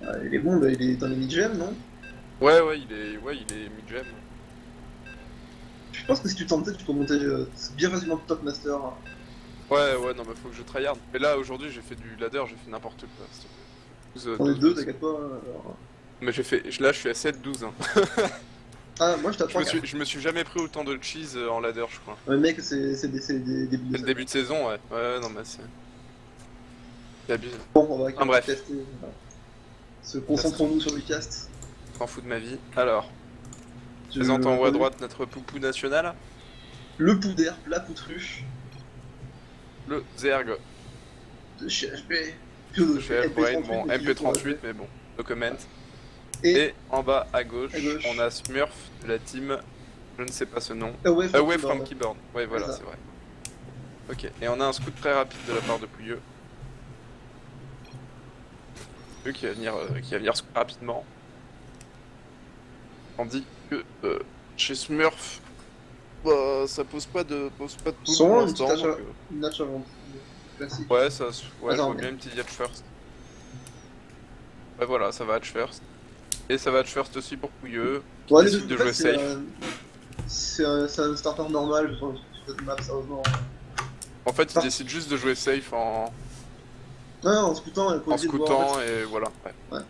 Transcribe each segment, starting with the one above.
Ah, il est bon, il est dans les mid-gem, non? Ouais, il est mid-gem. Je pense que si tu tentais, tu peux monter bien facilement top master, hein. Ouais, non, mais faut que je tryhard. Mais là, aujourd'hui, j'ai fait du ladder, j'ai fait n'importe quoi. S'il te plaît. 12, On est 12 deux, boss. t'inquiète pas, hein, alors. Mais là, je suis à 7-12. Hein. Ah, moi j'étais à Je me 3-4. suis, je me suis jamais pris autant de cheese en ladder, je crois. Ouais, mec, c'est des débuts de C'est le saison. début de saison, ouais. Ouais, non, mais c'est abusé. Bon, on va quand Enfin, même bref, tester. Voilà. Concentrons-nous sur le cast. t'en fous de ma vie. Alors, présente en Je... haut à droite notre poupou national, Le Poudre, la Poutruche, le Zerg de chez HP, de chez Hellbrain, MP38, bon, mais qui joue pour MP38, HP. mais bon, no comment. Et Et en bas à à gauche, on gauche, a Smurf de la team, je ne sais pas ce nom. Away from Away from Keyboard. Keyboard. Ouais, C'est voilà, ça. c'est vrai. Ok, et on a un scout très rapide de la part de Pouilleux. Pouilleux qui va venir scout rapidement. Tandis que chez Smurf, bah, ça pose pas de poule pour Sans une petite l'instant. Donc, une match avant. Classique. ouais, ouais, je Attends, vois bien une petite Hatch first. Ouais, voilà, ça va Hatch first. Et ça va Hatch first aussi pour Pouilleux, qui Ouais, les décide deux, de en fait, jouer safe. c'est un starter normal sur cette map, sérieusement. En fait, il Par- décide juste de jouer safe Ouais, en scoutant, pour en essayer de voir, en scoutant, fait, et voilà, ouais, ouais.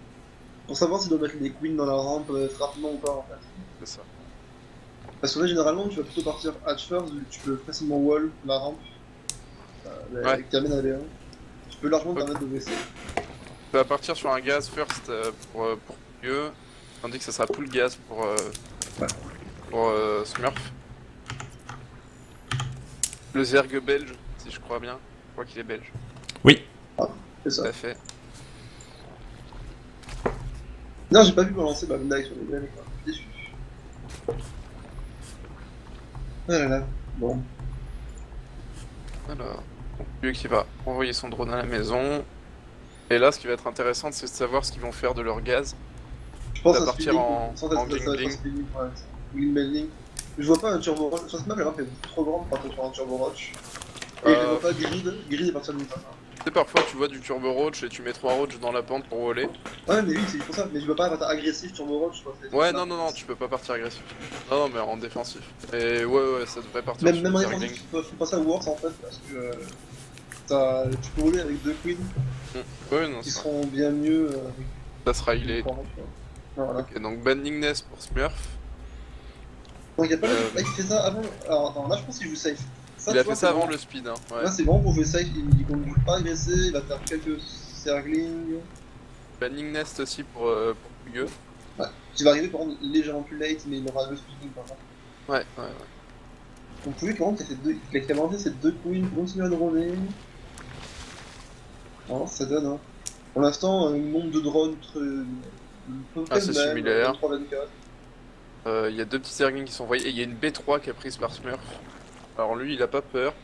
Pour savoir s'il doit mettre les queens dans la rampe rapidement ou pas, en fait. c'est ça. Parce que là, généralement, tu vas plutôt partir hatch first, vu que tu peux facilement wall la rampe, Ouais, qui t'amène à V1. Tu peux largement te ok. permettre de WC. Ça va partir sur un gaz first pour Pouilleux, tandis que ça sera full gaz Ouais. pour Smurf. Le Zerg belge, si je crois bien. Je crois qu'il est belge. Oui. Ah, c'est Tout ça. à fait. Non, j'ai pas vu balancer ma Bandai sur les mêmes, quoi. Je suis déçu. Ah là là. Bon. Alors, Pouilleux qui va envoyer son drone à la maison. Et là, ce qui va être intéressant, c'est de savoir ce qu'ils vont faire de leur gaz. Je pense Ça va à partir Spilling, en ça va être un gling-gling. Spilling, ouais. Spilling Bending. Je vois pas un Turbo Roach. Sur cette map, la map est beaucoup trop grande pour partir sur un Turbo Roach. Et je les vois pas grid à partir de l'ultra. Tu sais, parfois tu vois du turbo roach et tu mets 3 roach dans la pente pour voler. Ouais, mais oui, c'est pour ça. Mais je vois pas un partir agressif Turbo Roach, quoi. Ouais, non, tu peux pas partir agressif. Non, mais en défensif. Et ouais, ça devrait partir sur Même le en Zergling. défensif, faut penser à Wars en fait, parce que tu peux rouler avec deux queens Ouais, non, qui ça, seront bien mieux ça sera avec healé. trois roches, quoi. Voilà. Ok, donc Banningness pour Smurf. Donc, y a pas Euh, là, il fait ça avant. Alors, attends, là, je pense qu'il joue safe. Ça, Il tu a vois, fait c'est ça avant vraiment- le speed, hein. Ouais. Là, c'est vraiment pour jouer safe. Il conduit pas agresser, il va faire quelques serglings. Banningness aussi pour Pouilleux. Ouais. Qui va arriver par contre légèrement plus late, mais il aura le speeding par contre. Ouais. Donc, vous pouvez par contre, il a lancé ces deux queens, continue à droner. Alors, ça donne, hein. Pour l'instant, un nombre de drones peu près Assez le même, similaire. 23-24. Il y a deux petits Zerglings qui sont envoyés. Et il y a une B3 qui a prise par Smurf. Alors lui, il a pas peur.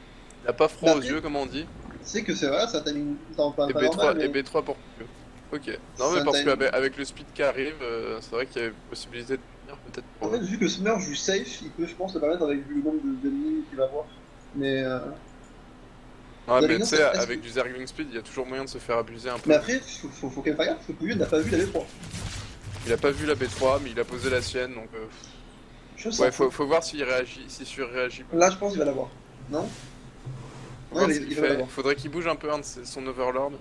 Il a pas froid Bah aux après, yeux, comme on dit. c'est que c'est vrai, ça timing pas Et normal, B3, et mais B3 pour Pouilleux. Ok. Non, c'est mais un parce timing. qu'avec le speed qui arrive, c'est vrai qu'il y avait possibilité de venir peut-être En pour fait, eux. vu que Smurf joue safe, il peut, je pense, le permettre avec vu le nombre d'ennemis qu'il va avoir. Mais, Ouais, mais Zerglings, tu sais, est-ce avec que... du Zergling speed, il y a toujours moyen de se faire abuser un peu. Mais après, faut quand même faire gaffe, parce que Pouilleux n'a pas vu la V3. Il a pas vu la B3, mais il a posé la sienne, donc Je sens. ouais, faut voir s'il réagit, s'il surréagit. Là, je pense qu'il va l'avoir. Non? Faut Ouais, voir ce qu'il il va fait. l'avoir. Faudrait qu'il bouge un peu un de son Overlord.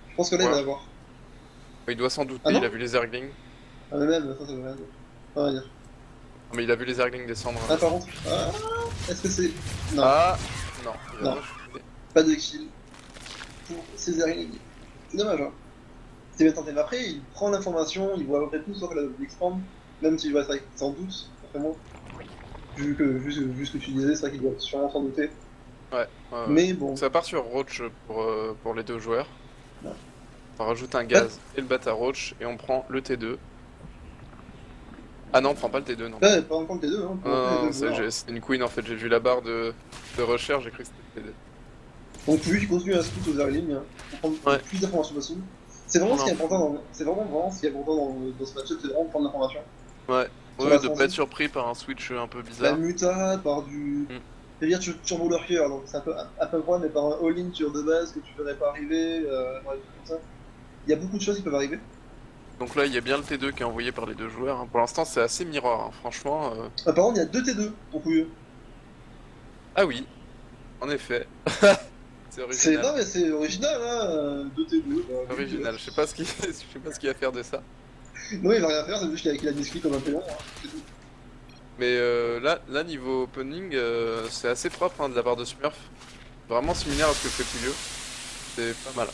Je pense que là, il va Ouais. l'avoir. Il doit s'en douter, Ah non? il a vu les Zerglings. Ah, mais même, ça veut rien dire. Ça veut rien dire. Non, mais il a vu les Zerglings descendre. Ah, par contre. Ah, est-ce que c'est. Non, Ah non, il va Non. pas shooter. pas de kill pour Césarine. C'est dommage, hein. C'est bien tenté. Mais après, il prend l'information, il voit à peu près tout sauf l'expand, même s'il va être avec sans doute, vraiment. Vu ce que tu disais, c'est vrai qu'il doit sûrement s'en douter. Ouais. Mais bon. Ça part sur Roach pour les deux joueurs. Ouais. On rajoute un gaz et le bâtard Roach et on prend le T2. Ah non, on prend pas le T2, non. Là, pas encore les deux, hein. Pour Non, les non, deux joueurs. c'est une queen en fait, j'ai vu la barre de recherche, j'ai cru que c'était le T2. Donc, vu qu'il continue à scout aux airlines, hein, pour prendre Ouais. le plus d'informations possible. C'est vraiment Non. ce qui est important c'est vraiment ce qui est important dans ce match-up, c'est vraiment de prendre l'information. Ouais, Sur ouais, la de pas transition. être surpris par un switch un peu La bizarre. muta, par du. C'est-à-dire turbo lurker, donc c'est un peu à peu près, mais par un all-in sur de base que tu verrais pas arriver, des trucs comme ça. Il y a beaucoup de choses qui peuvent arriver. Donc là, il y a bien le T2 qui est envoyé par les deux joueurs. Hein. Pour l'instant, c'est assez mirror, hein. Franchement. Ah, par contre, il y a 2 T2 pour Pouilleux. Ah oui, en effet. C'est C'est original. non mais c'est original hein, 2 T2. Bah, Original. Je sais pas ce qu'il je sais pas ce qu'il va faire de ça. non il va rien faire, c'est juste qu'il a misclick comme un péon. Hein. C'est tout. Mais là, niveau opening, c'est assez propre hein, de la part de Smurf. Vraiment similaire à ce que fait Pouilleux. C'est pas mal.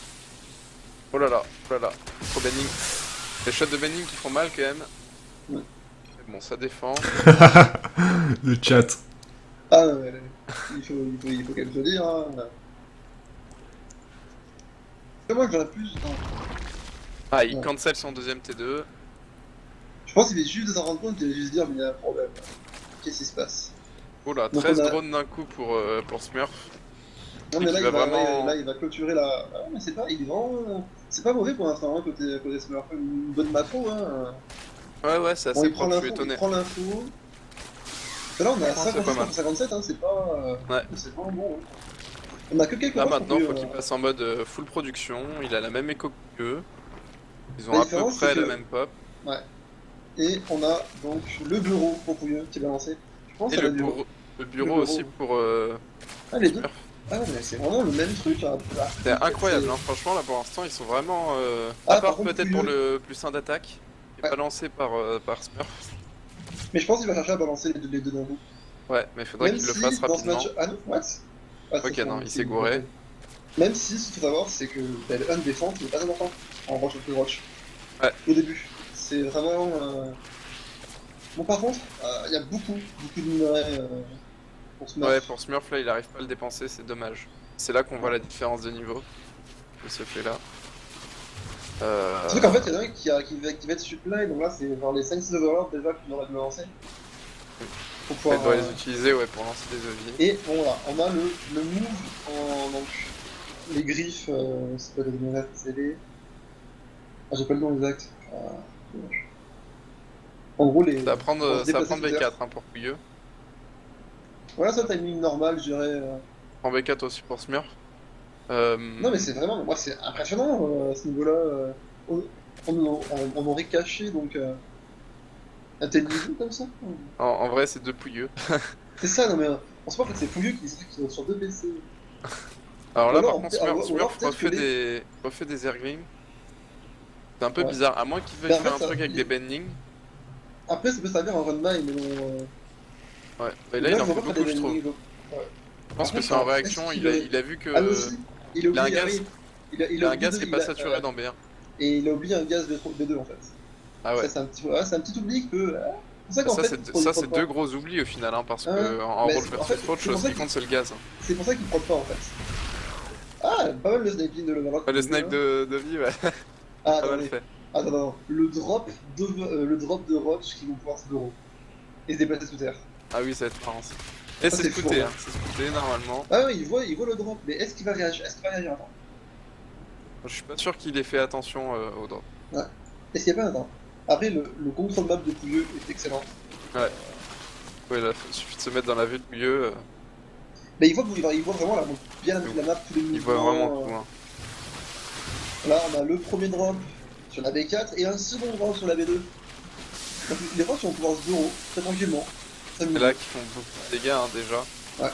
Oh là là, oh là là. Trop banning. Les shots de banning qui font mal quand même. Ouais. Mais bon, ça défend. Le chat. Ah non mais il faut quand même se dire. Hein. Moi j'aurais plus. Non. Ah, il Ouais. cancel son deuxième T2. Je pense qu'il est juste de s'en rendre compte, il va juste dire mais il y a un problème. Qu'est-ce qui se passe? Oh là, Donc 13 on a- drones d'un coup pour Smurf. Non mais Et là qui il va va, vraiment- là, il va clôturer la. Ah, mais c'est pas, il est vraiment. C'est pas mauvais pour l'instant hein, côté Smurf. Une bonne macro hein. Ouais, c'est Bon, assez il prend propre, je suis l'info, il étonné. prend l'info. Là on est à Franchement, c'est pas 56 mal. contre 57 hein, c'est pas. Ouais. C'est vraiment bon. Hein. On a que quelques Là roches maintenant, pour faut lui, qu'il passe en mode full production. Il a la même écho qu'eux. Ils ont La à peu différence, près c'est que- la même pop. Ouais. Et on a donc le bureau pour Pouilleux qui va lancer. Je pense Et que ça le va durer. bureau, le bureau Le bureau. aussi pour Ah les deux. Smurf. Ah mais c'est vraiment le même truc hein. C'est incroyable, hein. Franchement, là pour l'instant, ils sont vraiment. Ah, À part par contre, peut-être pour Pouilleux- le plus 1 d'attaque, qui est Ouais. pas lancé par Smurf. Mais je pense qu'il va chercher à balancer les deux d'un coup. Ouais, mais il faudrait Même qu'il le si fasse dans ce rapidement. match. Ah non, what? Ah, Ok, c'est non, son- il c'est s'est une gouré. hypothèse. Même si ce qu'il faut savoir, c'est que le un défense il est pas important en roche ou roche. Ouais. Au début. C'est vraiment. Bon, par contre, il y a beaucoup de minerais pour ce match. Ouais, pour Smurf, là, il arrive pas à le dépenser, c'est dommage. C'est là qu'on voit la différence de niveau de ce fait-là. C'est vrai qu'en fait, il y en a un qui va être supply, donc là, c'est vers les 5-6 overlords déjà qu'il aurait dû lancer. Pour Il pouvoir. doit les utiliser ouais, pour lancer des EV. Et bon, voilà, on a le move en. Donc, les griffes, c'est pas des minerais, c'est les. Ah, j'ai pas le nom exact. Dommage. En gros, les. Ça va on prendre, se ça va déplacer prendre sous terre. B4 hein, pour Pouilleux. Voilà, ça, t'as une ligne normale, je dirais. Prend B4 aussi pour Smurf. Non, mais c'est vraiment. Moi, c'est impressionnant à ce niveau-là. On aurait caché donc. Un tel niveau comme ça. En vrai, c'est deux Pouilleux. C'est ça, non mais. On se voit que c'est Pouilleux qui sont sur deux PC. Alors là, Ou alors, par contre, ou alors Smurf peut-être que refait des Zerglings. C'est un peu Ouais. bizarre, à moins qu'il veuille Mais en faire fait, un ça- truc avec il- des bendings. Après, ça peut servir en run mine, mais bon. Ouais, et là, il en je fait vois pas beaucoup, des je trouve. bendings, donc. Je pense Par que contre, c'est en est-ce réaction, qu'il il a vu que. Ah, mais aussi, il a il a un oublié. gaz. Oui, Il a un oublié gaz qui est pas saturé dans B1. Et il a oublié un gaz B2 en fait. Ah ouais. Ça, c'est un petit oubli que. C'est pour ça qu'en fait. Ça, c'est deux gros oublis au final, hein, parce Ah, que en mais roll en versus fait, roll, c'est pour ce ça qui que- compte, c'est le gaz. Hein. C'est pour ça qu'il prod pas en fait. Ah, pas mal le sniping de l'Overlord. Le snipe de vie, ouais, Ah, pas mal attendez. fait. Attends. Le drop de Roach qui vont pouvoir se bureau. Et se déplacer sous terre. Ah oui, ça va être marrant ça. Et Ça, c'est c'est scouté, fou, hein, c'est scouté normalement. Ah oui, il voit le drop. Mais est-ce qu'il va réagir? Attends. Je suis pas sûr qu'il ait fait attention au drop. Est-ce qu'il y a pas un attends. Après, le contrôle map de Pouilleux est excellent. Ouais, là, il suffit de se mettre dans la vue de milieu, Mais il voit vraiment bien la map, tous les il voit mouvements. vraiment tout. Hein. Là, on a le premier drop sur la B4 et un second drop sur la B2. Donc, les roches vont pouvoir se bureau très tranquillement. C'est là qu'ils font beaucoup de dégâts hein, déjà. Ouais.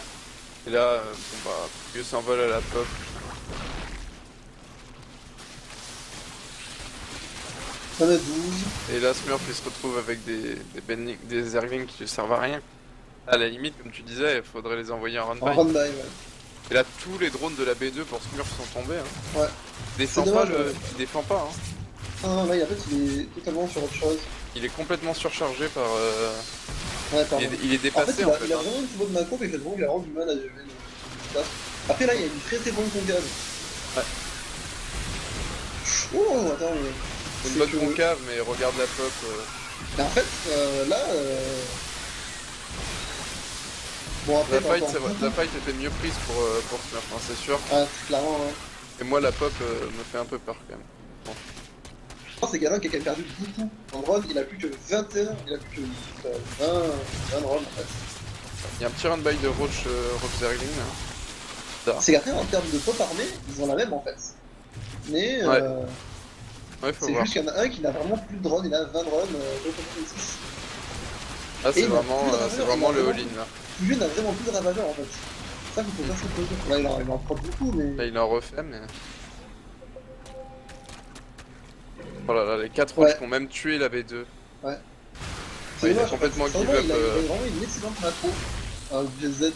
Et là, bon bah, Pouilleux s'envole à la pop. On a 12. Et là, Smurf il se retrouve avec des Zerglings qui ne servent à rien. À la limite, comme tu disais, il faudrait les envoyer en En run-by. run-by, ouais. Et là, tous les drones de la B2 pour Smurf sont tombés. Hein. Ouais. Défend C'est pas dommage, ouais. il défend pas. Hein. Non, là, en fait, il est totalement sur autre chose. Il est complètement surchargé par. Ouais, pardon. Il est En fait, dépassé il en a, fait. il a Hein. vraiment une pivot de macro, mais vraiment, il a rendu mal à gérer le taf. Après, là, il y a une très bonne concave. Ouais. Oh, attends, mais. C'est une c'est bonne que- concave, mais regarde la pop. Mais en fait, là. Bon, après, La t'as fight, encore la fight était mieux prise pour Smurf, hein, c'est sûr. Ah, clairement, ouais. Et moi, la pop me fait un peu peur quand même. Je pense que c'est quelqu'un qui a quand même perdu beaucoup. En run, il a plus que 21, il a plus que 20 runs en fait. Il y a un petit run-by de Roach Zergling. Hein. C'est qu'après, en termes de pop armée, ils ont la même en fait. Mais. Ouais. Ouais, faut C'est voir. juste qu'il y en a un qui n'a vraiment plus de drone, il a 20 drones, l'autre 26. Là, c'est il a vraiment, plus de c'est ravageurs, vraiment il a le vraiment- all-in là. Plus n'a vraiment plus de ravageurs en fait. C'est ça qu'il faut faire ce projet. Là, il en prend beaucoup, mais. Là, il en refait, mais. Oh là là, les 4 Ouais. autres qui ont même tué la B2. Ouais. Ouais, il a dommage, en complètement fait. give Vraiment, up, il a vraiment une excellente macro. Un GZ.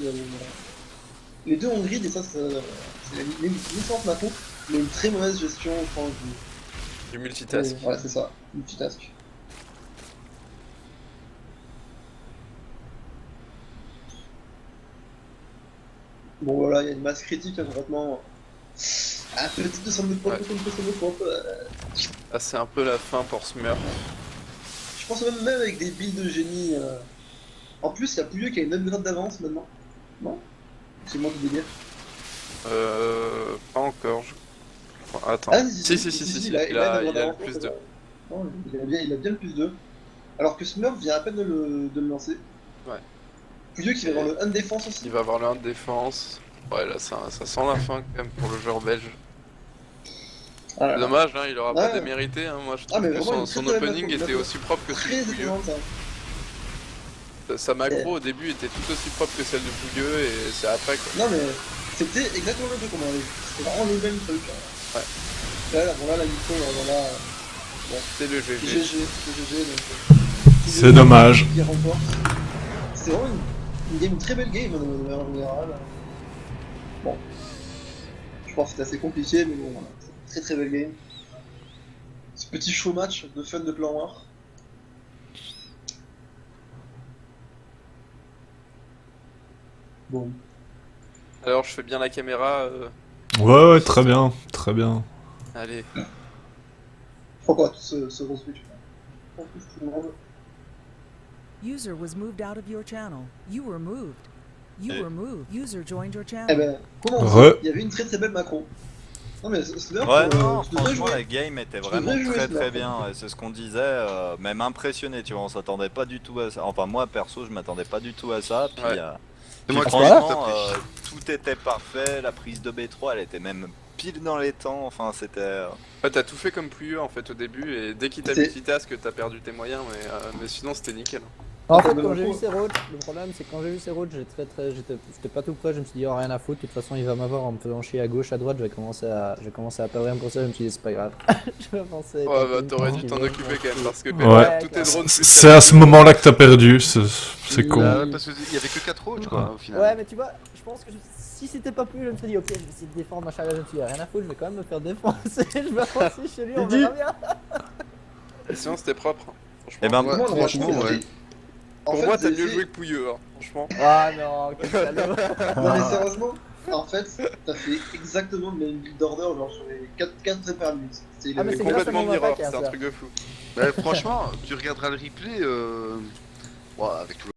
Les deux ont grid et ça, c'est une excellente macro, mais une très mauvaise gestion, je pense. Du multitask. Ouais, c'est ça. Multitask. Bon voilà, il y a une masse critique hein, complètement. Ah, peut-être 200 000 points Ouais. contre 200 000 points. Ah, c'est un peu la fin pour Smurf. Je pense même avec des builds de génie. En plus, il y a Pouilleux qui a une 9 grade d'avance maintenant. Non? C'est moi qui délire. Pas encore. Attends. Ah, Si, il a le plus 2. Non, il a bien le plus 2. Alors que Smurf vient à peine de le lancer. Ouais. Pouilleux qui va avoir le 1 de défense aussi. Il va avoir le 1 de défense. Ouais, là, ça sent la fin quand même pour le joueur belge. Ah là là. Dommage, hein, il aura pas Ouais. démérité. Hein. Moi, je Ah, trouve mais que vraiment, son une très, très opening belle était macro. aussi propre que celui Très de Pouilleux. étonnante ça. Sa macro au début était tout aussi propre que celle de Pouilleux et c'est après quoi. Non mais c'était exactement le truc qu'on avait vu. C'était vraiment le même truc. Hein. Ouais. Là, bon là, la micro, voilà. C'est le GG. GG, donc. C'est dommage. Qui remporte. C'est vraiment une très belle game en général. Bon. Je pense que c'était assez compliqué, mais bon, voilà. C'est une très belle game. Ce petit show match de fun de plan noir. Bon. Alors, je fais bien la caméra. Ouais, très bien, très bien. Allez. Pourquoi tout ce gros switch en plus, tout le monde. User was moved out of your channel. You were moved. You were moved. User joined your Eh channel. ben, comment on Re. dit, il y avait une très très belle macro. Non mais c'est bien. Ouais, non, tu devrais franchement, jouer. la game était Tu vraiment devrais jouer, très Smurf. très bien. Et c'est ce qu'on disait, même impressionné, tu vois. On s'attendait pas du tout à ça. Enfin, moi perso, je m'attendais pas du tout à ça. Puis, Ouais. puis moi qui franchement, l'ai tout était parfait. La prise de B3, elle était même pile dans les temps. Enfin, c'était. Ouais, t'as tout fait comme Pouilleux en fait au début et dès qu'il t'a C'est- multitask, t'as perdu tes moyens, mais sinon c'était nickel. En fait, mais quand bon, j'ai vu pour- ces roads, le problème c'est que quand j'ai vu ces roads, j'étais pas tout prêt. Je me suis dit, oh, rien à foutre, de toute façon, il va m'avoir en me faisant chier à gauche, à droite. Je vais commencer à perdre rien pour ça. Je me suis dit, c'est pas grave. Je vais penser. Ouais, bah t'aurais dû t'en occuper quand même parce que Ouais. tous tes drones. C'est à ce moment-là que t'as perdu, c'est con. Bah ouais, parce qu'il y avait que 4 roads, quoi, au final. Ouais, mais tu vois, je pense que si c'était pas plus, je me suis dit, ok, je vais essayer de défendre, machin. Là, je me suis dit, rien à foutre, je vais quand même me faire défoncer. Je vais avancer chez lui, on verra bien. Sinon c'était propre. Hein. Eh ben, Moi, franchement, franchement, ouais. Pour moi, t'as mieux joué que Pouilleux, hein, franchement. Ah non, quel salaud. Non mais sérieusement, en fait, t'as fait exactement le même build order genre sur les 4 très permis. C'est Ah, mais le- c'est grâce à Complètement mon mirror, attaque, hein, c'est un ça. truc de fou. Bah, franchement, tu regarderas le replay, ouais, avec tout le